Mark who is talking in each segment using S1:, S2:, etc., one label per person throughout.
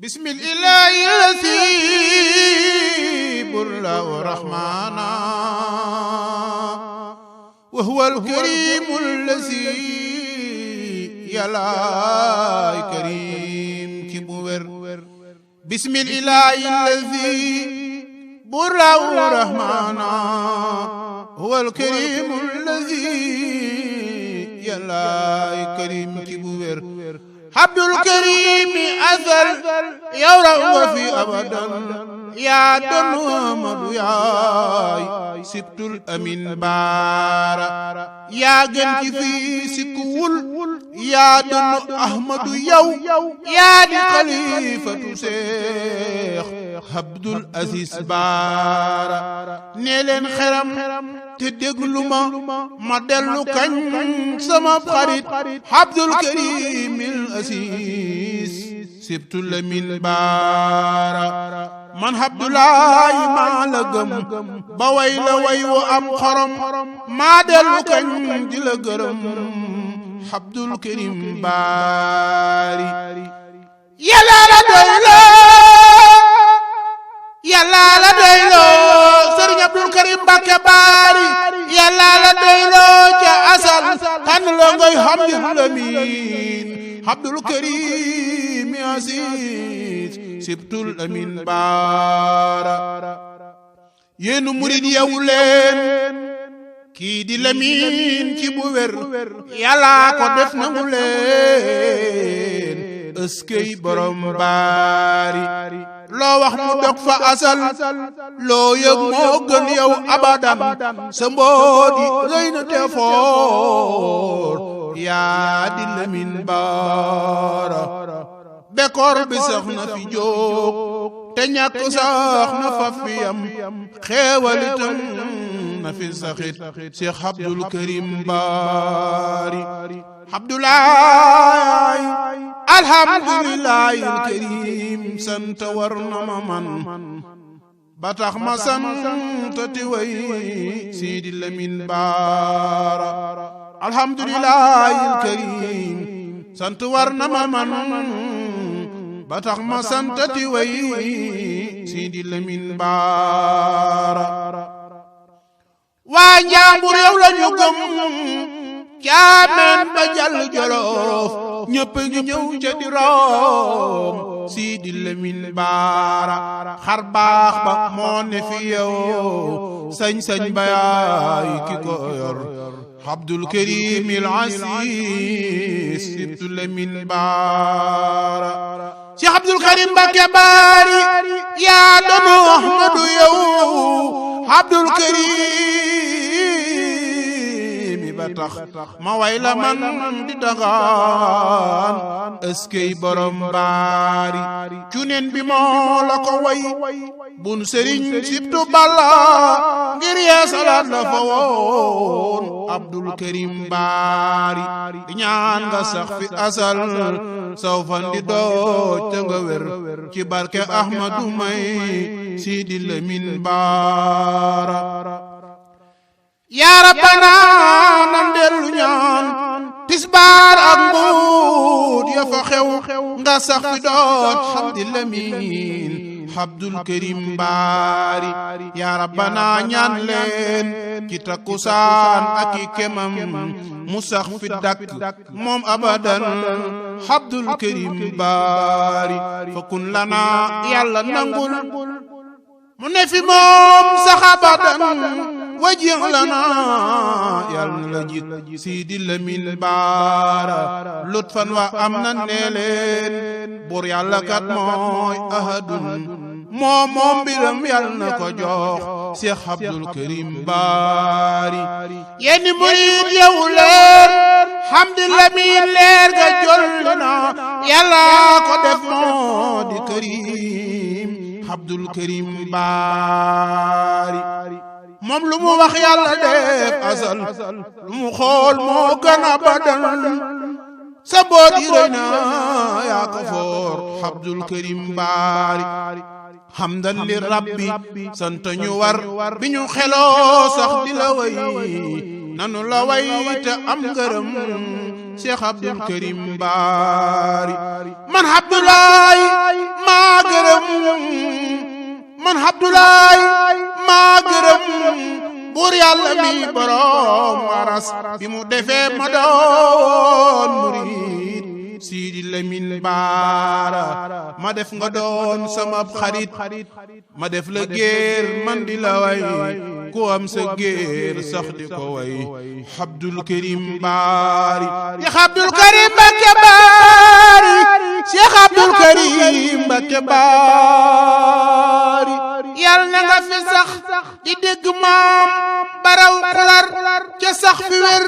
S1: بسم الإله الذي برلا ورحمانا وهو الكريم الذي يلا كريم كبور. بسم الإله الذي برلا ورحمانا هو الكريم الذي يلا كريم كبور. عبد الكريم أزل يورا في أبدا يا دون محمد يا سبت الأمين بارا يا جنتي في سكول يا دون أحمد يا دي خليفة شيخ عبد العزيز بارا نيلن خرم تدغلو ما دلو كان سما خريط عبد الكريم العزيز سبت الأمين بارا من عبد الله ما لغم بوي لا وي و ام خرم ما دلو كان دي لا گرم عبد الكريم باري يلا لا دويلو يلا لا دويلو سيرن عبد الكريم مباكي باري يلا لا دويلو جا اسال كان لو ngoy عبد الأمين عبد الكريم عزيز سبت الأمين بارا ين مريد يولين كي دي لمين كي بوير يلا كو دف نمولين اسكي بروم باري loo wax mu dog fa asal loo yëg moo gën yow abadan sa mboodi rëy na te foor yaa di Lamin Baara bekkoor bi sax na fi jóg te ñàkk sax na fa fi am xeewalitam na fi saxit Cheikh Abdul Karim Baari Abdoulaye alhamdulillahi alkarim sant war na ma man ba tax ma sant ti way Sidi Lamin Baara alhamdulillahi alkarim sant war na ma man ba tax ma sant ti way Sidi Lamin Baara waa Njàmbur yow la ñu gëm Caameen ba jàll Jolof ñëpp ngi ñëw ca di room Sidi Lamin Baara xar baax ba moo ne fi yow sañ-sañ ba yaay ki ko yor Abdul Karim al Aziz Sidi Lamin Baara Cheikh Abdul Karim Mbacké Baari yaa doonu Ahmadu yow Abdul Karim ba tax ma way la man di dagaan eskey borom baari cunen bi moo la ko way bun sëriñ sibtu balla ngir yee salaat la fa woon Abdul Karim Baari di ñaan nga sax fi asal saw fan di dooj te nga wér ci barke Ahmadu may Sidi Lamin Baara yaa rabbana nan dellu ñaan tisbaar ak mbuut ya fa xew nga sax fi doot Abdul Lamin Abdul Karim Baari yaa rabbana ñaan leen ci takkusaan ak i kemam mu sax fi dakk moom abadan Abdul Karim Baari fakun lana yàlla nangul mu ne fi moom sax abadan wajih lana yàlla na la jik Sidi Lamin Baara lutfan wa am na neeleen buur yàlla kat mooy ahadun moom mbiram yàlla na ko jox Cheikh Abdul Karim Baari yenn murid yow leen Hamdi Lamin leer ga jolli na yàlla ko def moo di Karim Abdul Karim Baari moom lu mu wax yàlla def asal lu mu xool moo gën a badal sa boot yi rëy na yaa ko foor Abdul Karim Baari hamdan li rabbi sant ñu war bi ñu xeloo sax di la way nanu la way te am ngërëm Cheikh Abdul Karim Baari man Abdoulaye maa gërëm man Abdoulaye maa gërëm buur yàlla mi borom waras bi mu defee ma doon murid Sidi Lamin Baara ma def nga doon sama xarit ma def la géer man di la way ku am sa géer sax di ko way Abdul Karim Baari Cheikh Abdul Karim Mbacké Baari Cheikh Abdul Karim Mbacké Baari yàlla na nga fi sax di dégg maam baraw xular ca sax fi wér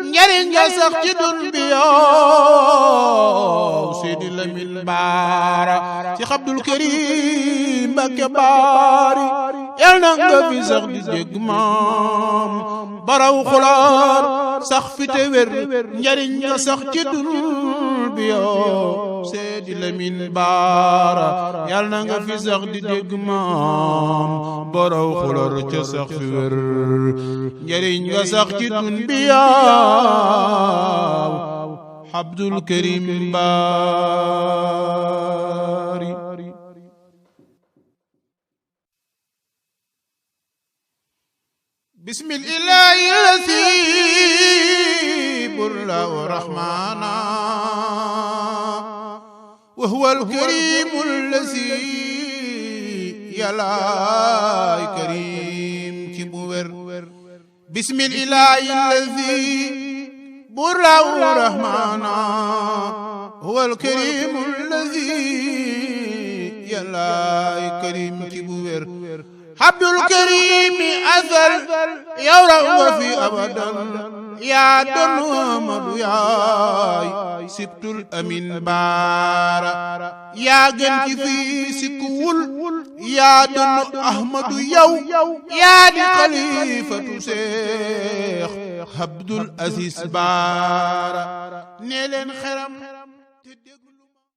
S1: njariñ nga sax ci dun bi yow Sidi Lamin Baara Cheikh Abdul Karim Mbacké Baari yàlla na nga fi sax di dégg maam baraw xular sax fi te wér njariñ nga sax ci dun bi yow Sidi Lamin Baara yàlla na nga fi sax di dégg maam baraw xular ca sax fi wér njariñ nga sax ci dun bi yow Abdul Karim Baari bismillahi lazi burlahu rahmana wa huwa al-karimu allazi yàllaay karim ci bu wér bismillahi lazi burlahu rahmana huwa al-karimu allazi yàllaay karim ci bu wér Abdul Karim azal yow raw nga fi abadan yaa doon Amadu yaay sibtul Amin Baara yaa gën ci fii sikkuwul yaa doon Ahmadu yow yaa di xalifatu Seex Abdul Aziz Baara nee leen xeram